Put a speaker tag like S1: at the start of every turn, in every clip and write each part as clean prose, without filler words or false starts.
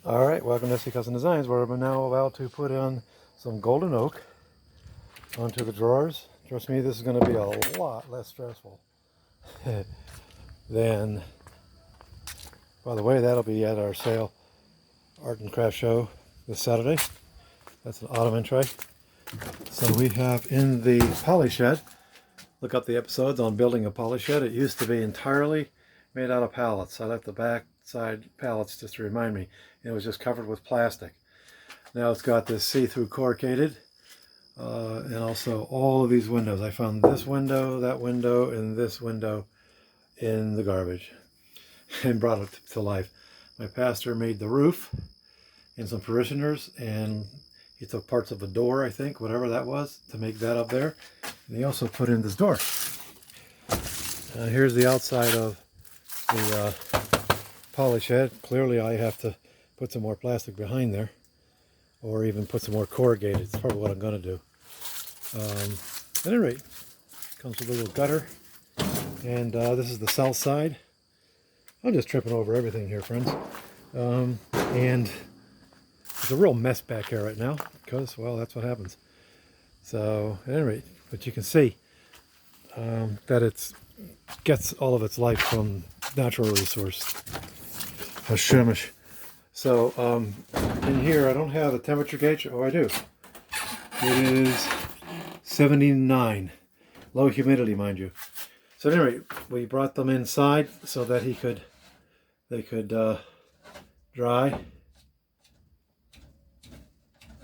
S1: Alright, welcome to See Cousin Designs, where I'm now about to put on some golden oak onto the drawers. Trust me, this is going to be a lot less stressful than, by the way, that'll be at our sale art and craft show this Saturday. That's an ottoman tray. So we have in the poly shed, look up the episodes on building a poly shed. It used to be entirely made out of pallets. I left the back side pallets just to remind me. It was just covered with plastic. Now it's got this see-through corrugated and also all of these windows. I found this window, that window, and this window in the garbage and brought it to life. My pastor made the roof and some parishioners, and he took parts of a door, I think, whatever that was, to make that up there. And he also put in this door. Here's the outside of the poly shed. Clearly I have to put some more plastic behind there, or even put some more corrugated. It's probably what I'm going to do. At any rate, comes with a little gutter, and this is the south side. I'm just tripping over everything here, friends. And it's a real mess back here right now, because, well, that's what happens. So, at any rate, but you can see that it gets all of its life from natural resource. Hashemish. So, in here, I don't have a temperature gauge. Oh, I do. It is 79. Low humidity, mind you. So, at any rate, we brought them inside so that they could dry.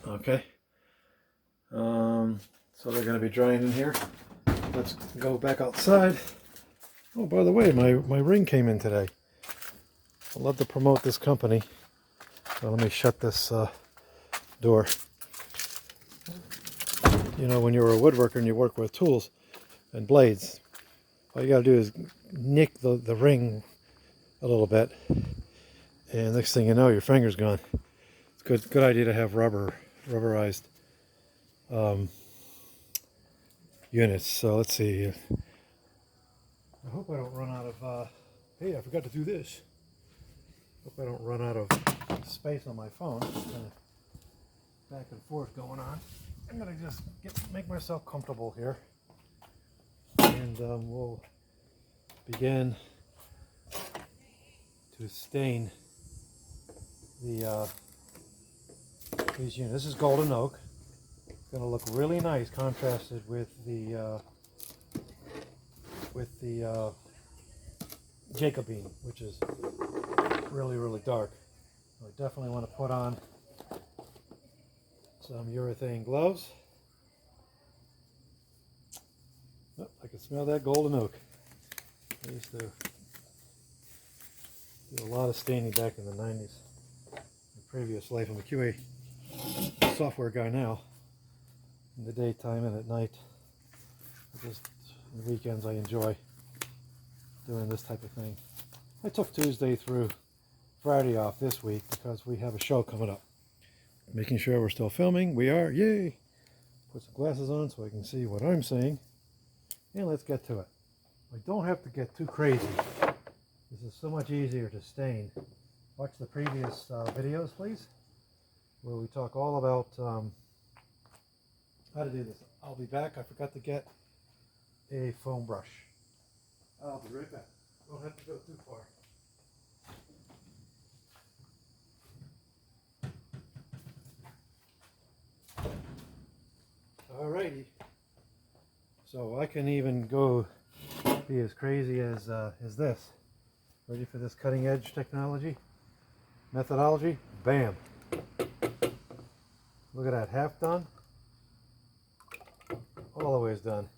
S1: Okay. So they're going to be drying in here. Let's go back outside. Oh, by the way, my ring came in today. I'd love to promote this company. So let me shut this door. You know, when you're a woodworker and you work with tools and blades, all you got to do is nick the ring a little bit, and next thing you know, your finger's gone. It's good idea to have rubberized units. So let's see. I hope I don't run out of. Hey, I forgot to do this. Hope I don't run out of space on my phone. Kind of back and forth going on. I'm gonna just make myself comfortable here, and we'll begin to stain the these units. This is golden oak. It's gonna look really nice contrasted with the Jacobine, which is really dark. I definitely want to put on some urethane gloves. Oh, I can smell that golden oak. I used to do a lot of staining back in the 90s. My previous life, I'm a QA software guy now. In the daytime and at night, just on the weekends, I enjoy doing this type of thing. I took Tuesday through Friday off this week because we have a show coming up. Making sure we're still filming. We are. Yay! Put some glasses on so I can see what I'm saying. And let's get to it. I don't have to get too crazy. This is so much easier to stain. Watch the previous videos, please, where we talk all about how to do this. I'll be back. I forgot to get a foam brush. I'll be right back. Don't have to go too far. Alrighty. So I can even go be as crazy as this. Ready for this cutting edge technology? Methodology? Bam. Look at that, half done. All the ways done.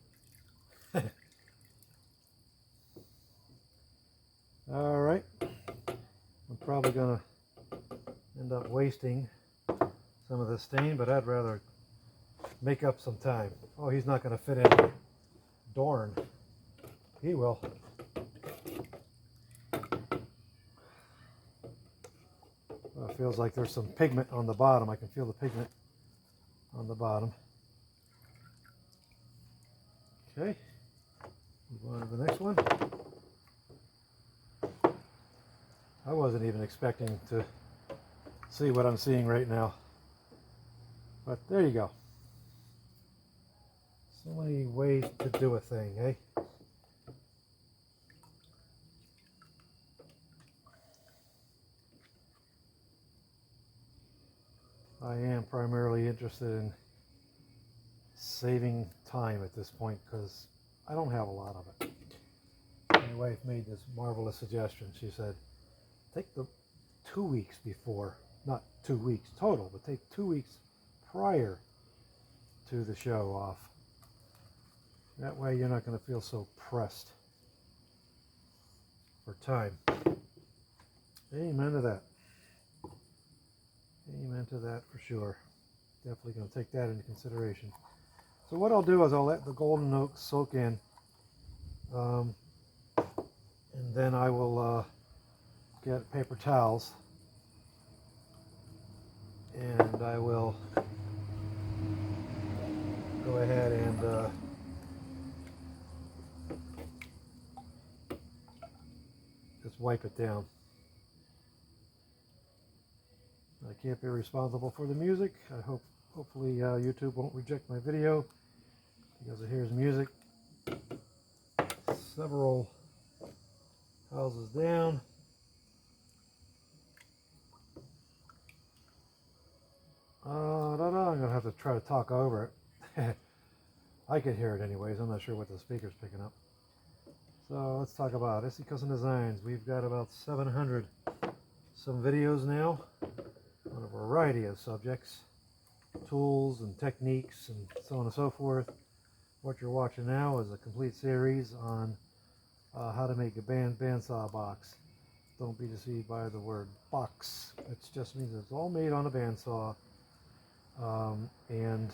S1: Alright. I'm probably gonna end up wasting some of the stain, but I'd rather make up some time. Oh, he's not going to fit in. Darn. He will. Well, it feels like there's some pigment on the bottom. I can feel the pigment on the bottom. Okay. Move on to the next one. I wasn't even expecting to see what I'm seeing right now. But there you go. So many ways to do a thing, eh? I am primarily interested in saving time at this point because I don't have a lot of it. My wife made this marvelous suggestion. She said, take the 2 weeks before, not 2 weeks total, but take 2 weeks prior to the show off. That way you're not going to feel so pressed for time. Amen to that. Amen to that for sure. Definitely going to take that into consideration. So what I'll do is I'll let the golden oak soak in, and then I will get paper towels, and I will go ahead and just wipe it down. I can't be responsible for the music. Hopefully YouTube won't reject my video because it hears music several houses down. I'm going to have to try to talk over it. I could hear it anyways. I'm not sure what the speaker's picking up. So let's talk about SE Custom Designs. We've got about 700 some videos now on a variety of subjects, tools and techniques and so on and so forth. What you're watching now is a complete series on how to make a bandsaw box. Don't be deceived by the word box. It just means it's all made on a bandsaw, and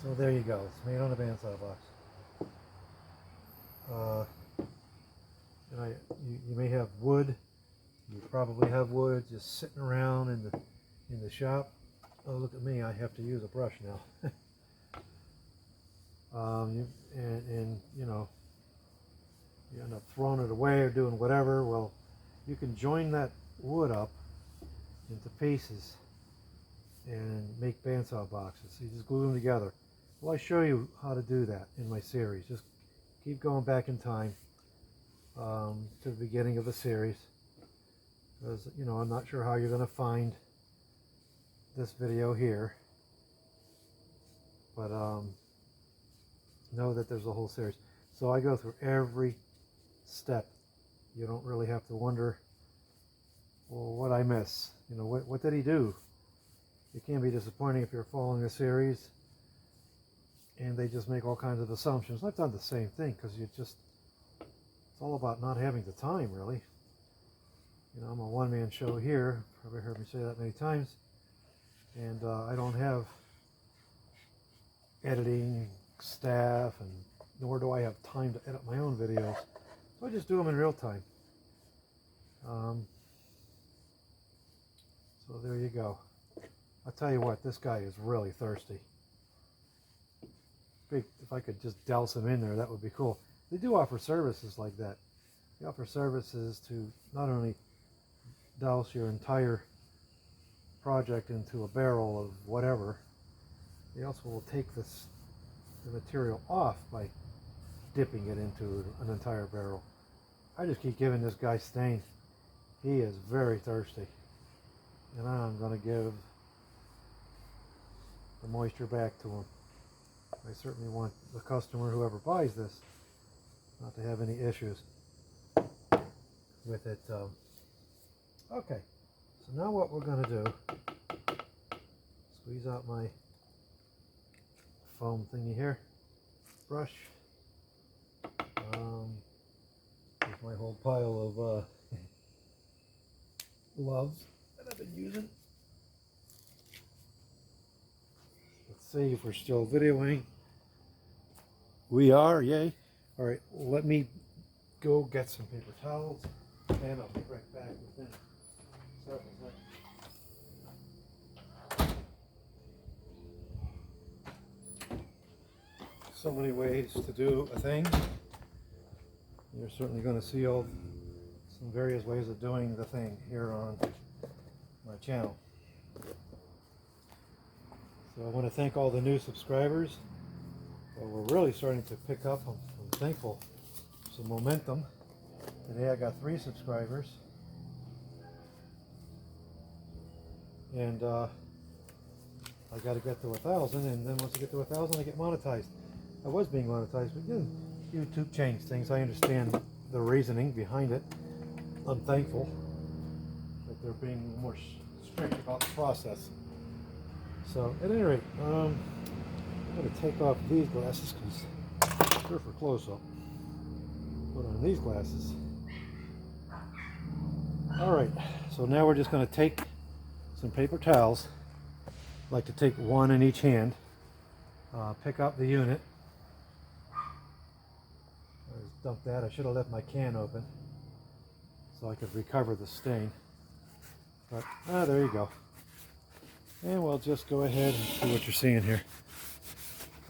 S1: so there you go. It's made on a bandsaw box. And you may have wood. You probably have wood just sitting around in the shop. Oh, look at me! I have to use a brush now. And you know, you end up throwing it away or doing whatever. Well, you can join that wood up into pieces and make bandsaw boxes. So you just glue them together. Well, I show you how to do that in my series. Just keep going back in time to the beginning of the series, because you know I'm not sure how you're going to find this video here, but know that there's a whole series. So I go through every step. You don't really have to wonder, well, what I miss. You know, what did he do? It can be disappointing if you're following a series and they just make all kinds of assumptions. I've done the same thing because it's all about not having the time, really. You know, I'm a one-man show here. Probably heard me say that many times. And I don't have editing staff, and nor do I have time to edit my own videos. So I just do them in real time. So there you go. I'll tell you what, this guy is really thirsty. If I could just douse him in there, that would be cool. They do offer services like that. They offer services to not only douse your entire project into a barrel of whatever, they also will take the material off by dipping it into an entire barrel. I just keep giving this guy stain. He is very thirsty, and I'm going to give the moisture back to him. I certainly want the customer, whoever buys this, not to have any issues with it. Okay, so now what we're going to do, squeeze out my foam thingy here, brush. Here's my whole pile of gloves that I've been using. Let's see if we're still videoing. We are, yay. All right, let me go get some paper towels, and I'll be right back within several seconds. So many ways to do a thing. You're certainly going to see some various ways of doing the thing here on my channel. So I want to thank all the new subscribers. Well, we're really starting to pick up. I'm thankful. Some momentum. Today I got 3 subscribers. And I got to get to 1,000, and then once I get to 1,000 I get monetized. I was being monetized, but then YouTube changed things. I understand the reasoning behind it. I'm thankful that they're being more strict about the process. So at any rate, I'm going to take off these glasses because they're for close-up. Put on these glasses. Alright, so now we're just going to take some paper towels. I like to take one in each hand. Pick up the unit. I just dumped that. I should have left my can open so I could recover the stain. But there you go. And we'll just go ahead and see what you're seeing here.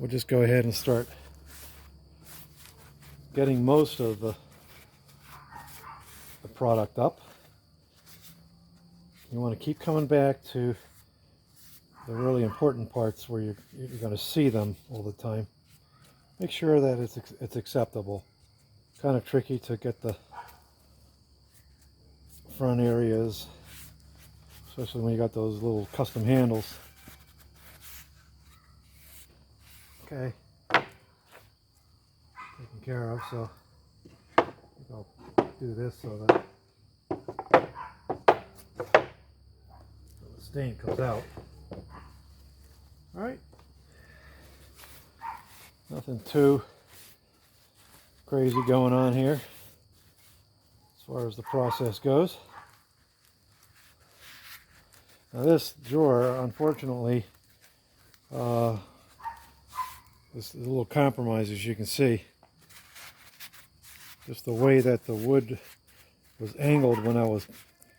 S1: We'll just go ahead and start getting most of the product up. You want to keep coming back to the really important parts where you're going to see them all the time. Make sure that it's acceptable. Kind of tricky to get the front areas, especially when you got those little custom handles. Okay, taken care of. So I'll do this so that the stain comes out. All right, nothing too crazy going on here as far as the process goes. Now this drawer, unfortunately, is a little compromised, as you can see. Just the way that the wood was angled when I was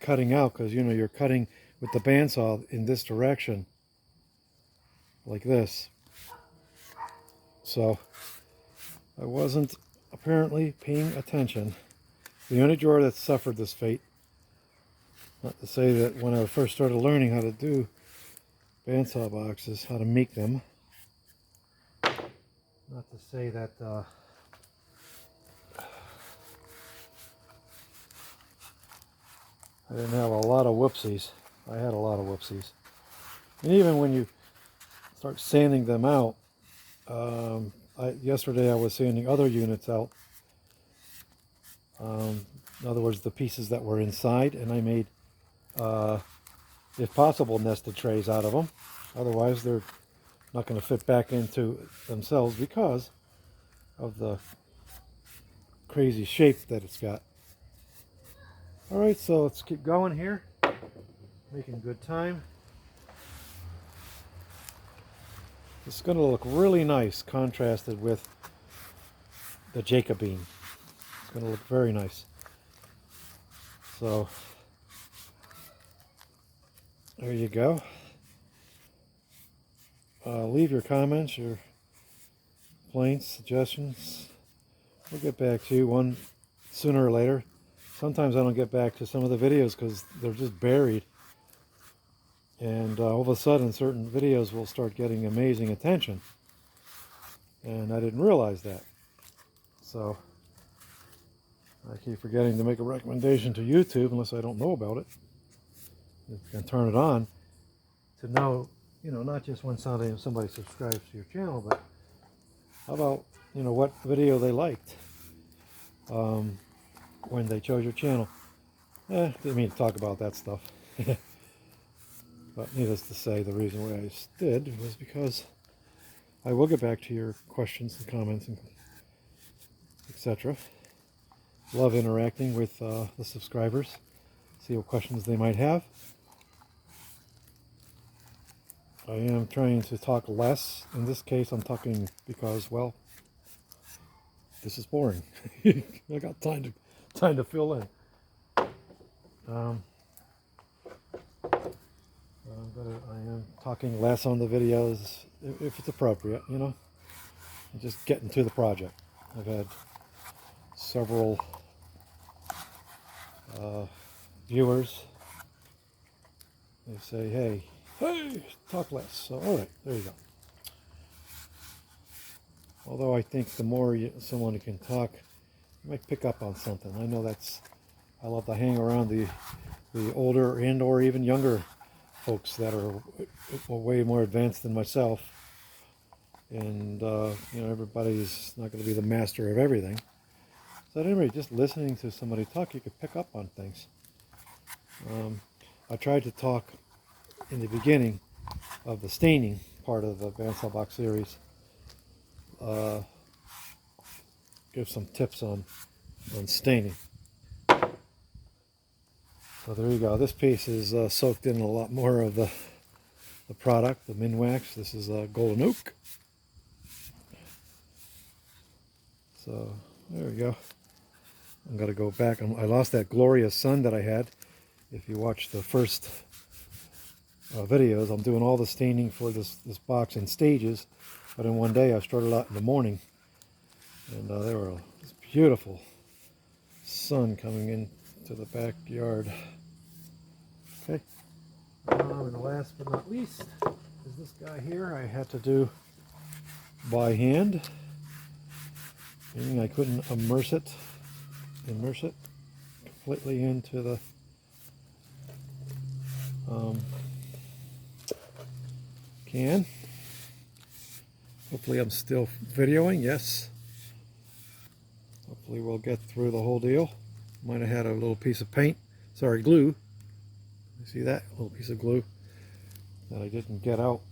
S1: cutting out, because you know you're cutting with the bandsaw in this direction, like this. So I wasn't apparently paying attention. The only drawer that suffered this fate. Not to say that when I first started learning how to do bandsaw boxes, how to make them. Not to say that I didn't have a lot of whoopsies. I had a lot of whoopsies. And even when you start sanding them out, yesterday I was sanding other units out. In other words, the pieces that were inside, and I made, if possible, nested trays out of them. Otherwise, they're not going to fit back into themselves because of the crazy shape that it's got. All right, so let's keep going here, making good time. It's going to look really nice contrasted with the Jacobine. It's going to look very nice. So there you go. Leave your comments, your complaints, suggestions. We'll get back to you one sooner or later. Sometimes I don't get back to some of the videos because they're just buried. And all of a sudden certain videos will start getting amazing attention. And I didn't realize that. So I keep forgetting to make a recommendation to YouTube unless I don't know about it. You can turn it on to know, you know, not just when somebody subscribes to your channel, but how about, you know, what video they liked when they chose your channel. Didn't mean to talk about that stuff. But needless to say, the reason why I did was because I will get back to your questions and comments and etc. Love interacting with the subscribers, see what questions they might have. I am trying to talk less. In this case, I'm talking because, well, this is boring. I got time to fill in. I am talking less on the videos if it's appropriate, you know. I'm just getting to the project. I've had several viewers. They say, hey, talk less. So, all right, there you go. Although I think the more someone can talk, you might pick up on something. I know I love to hang around the older and or even younger folks that are way more advanced than myself. And, everybody's not going to be the master of everything. So anyway, just listening to somebody talk, you could pick up on things. I tried to talk in the beginning of the staining part of the bandsaw box series. Give some tips on staining. So there you go. This piece is soaked in a lot more of the product, the Minwax. This is golden oak. So there we go. I'm going to go back. I lost that glorious sun that I had. If you watch the first videos, I'm doing all the staining for this box in stages. But in one day, I started out in the morning. And there was this beautiful sun coming into the backyard. Okay. And last but not least is this guy here. I had to do by hand. Meaning I couldn't immerse it completely into the can. Hopefully I'm still videoing, yes. Hopefully we'll get through the whole deal. Might have had a little piece of paint, glue. You see that? A little piece of glue that I didn't get out.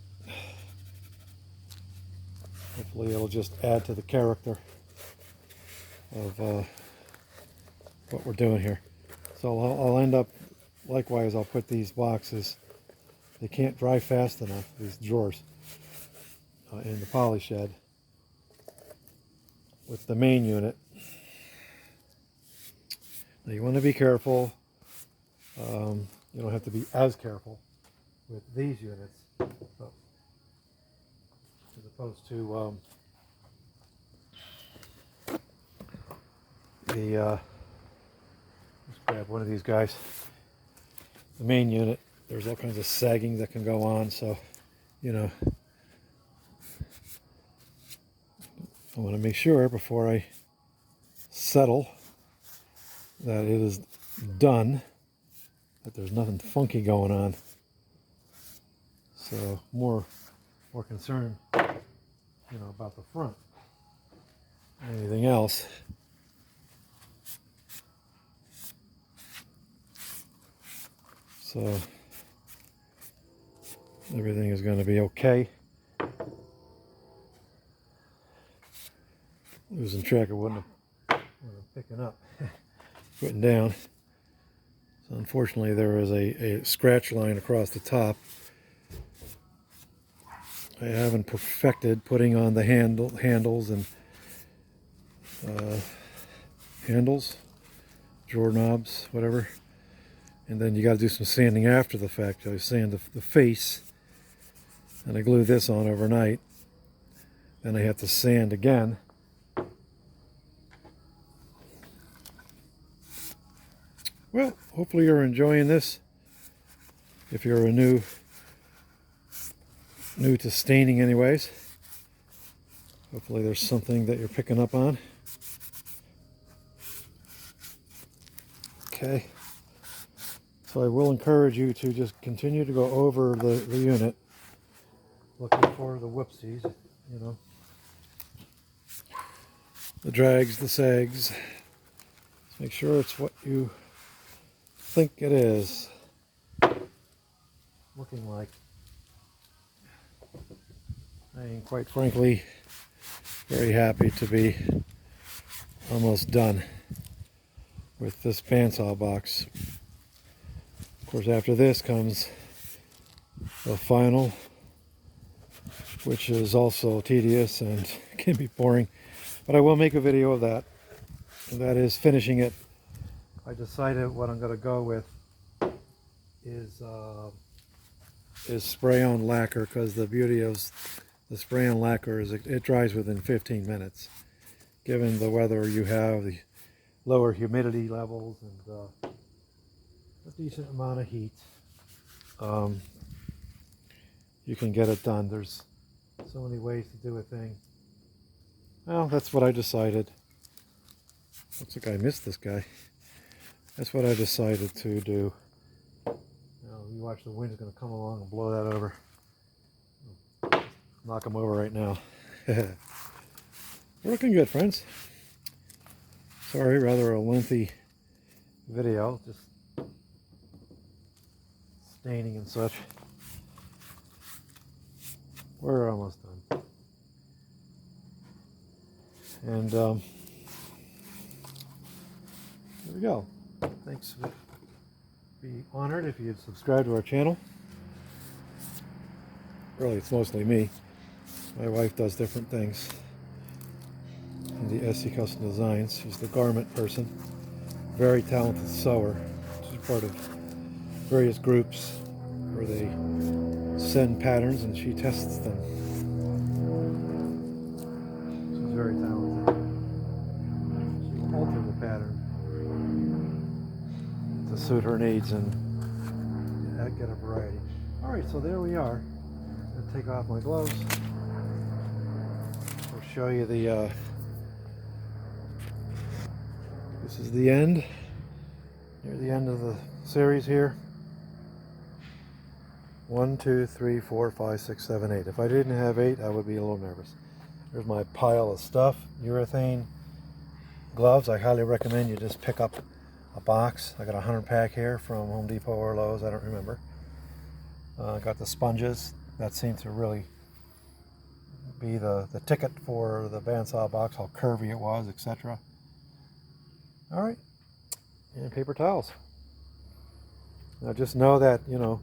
S1: Hopefully it'll just add to the character of what we're doing here. So I'll end up, likewise, I'll put these boxes, they can't dry fast enough, these drawers, in the poly shed with the main unit. Now you want to be careful. You don't have to be as careful with these units, so, as opposed to let's grab one of these guys. The main unit, there's all kinds of sagging that can go on, so I want to make sure before I settle that it is done, that there's nothing funky going on. So more concerned, about the front than anything else. So everything is going to be okay. Losing track of what I'm picking up, putting down. So unfortunately there is a scratch line across the top. I haven't perfected putting on the handles and drawer knobs, whatever. And then you got to do some sanding after the fact. I sand the face, and I glue this on overnight. Then I have to sand again. Well, hopefully you're enjoying this. If you're a new to staining anyways, hopefully there's something that you're picking up on. Okay. So I will encourage you to just continue to go over the unit, looking for the whoopsies, the drags, the sags. Just make sure it's what you think it is looking like. I am quite frankly very happy to be almost done with this bandsaw box. Of course, after this comes the final, which is also tedious and can be boring, but I will make a video of that, and that is finishing it. I decided what I'm going to go with is spray-on lacquer, because the beauty of the spray-on lacquer is it dries within 15 minutes. Given the weather you have, the lower humidity levels, and decent amount of heat, you can get it done. There's so many ways to do a thing. Well, that's what I decided. Looks like I missed this guy. That's what I decided to do. Now, you watch, the wind's going to come along and blow that over. Knock him over right now. Looking good, friends. Sorry, rather a lengthy video, just staining and such. We're almost done. And here we go. Thanks. Be honored if you'd subscribe to our channel. Really, it's mostly me. My wife does different things in the SC Custom Designs. She's the garment person. Very talented sewer. She's part of various groups where they send patterns and she tests them. She's very talented. She will alter the pattern to suit her needs and get a variety. Alright, so there we are. I'm going to take off my gloves. I'll show you the this is the end, near the end of the series here. 1, 2, 3, 4, 5, 6, 7, 8. If I didn't have 8, I would be a little nervous. There's my pile of stuff. Urethane gloves. I highly recommend you just pick up a box. I got a 100 pack here from Home Depot or Lowe's, I don't remember. I got the sponges. That seemed to really be the ticket for the bandsaw box, how curvy it was, etc. Alright, and paper towels. Now just know that, you know,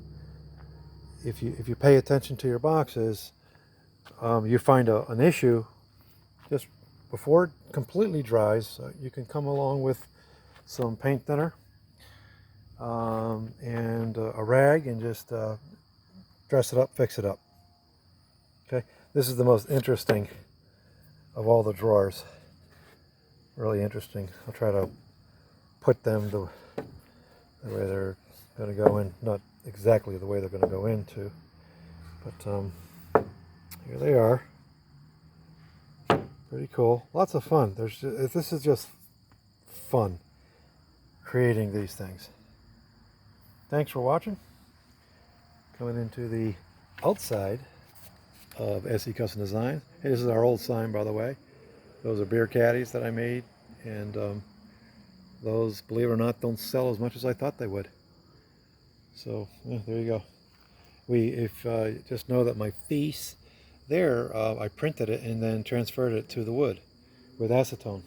S1: if you pay attention to your boxes, you find an issue just before it completely dries, you can come along with some paint thinner and a rag and just dress it up, fix it up. Okay, this is the most interesting of all the drawers. Really interesting. I'll try to put them the way they're going to go in, not exactly the way they're going to go into, but here they are. Pretty cool. Lots of fun. This is just fun creating these things. Thanks for watching. Coming into the outside of SC Custom Designs. Hey, this is our old sign, by the way. Those are beer caddies that I made, and those, believe it or not, don't sell as much as I thought they would. So yeah, there you go. Just know that my piece there, I printed it and then transferred it to the wood with acetone.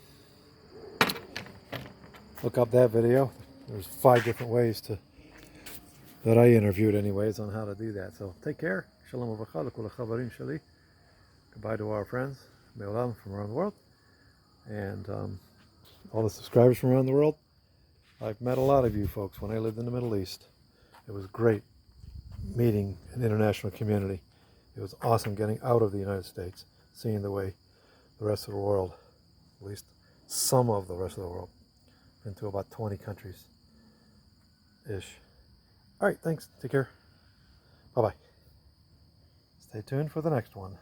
S1: Look up that video. There's 5 different ways that I interviewed anyways on how to do that. So take care. Shalom uvracha l'kol ha'chavarim shali. Goodbye to our friends me'olam from around the world, and all the subscribers from around the world. I've met a lot of you folks when I lived in the Middle East. It was great meeting an international community. It was awesome getting out of the United States, seeing the way the rest of the world, at least some of the rest of the world, been to about 20 countries ish. All right, thanks. Take care. Bye-bye. Stay tuned for the next one.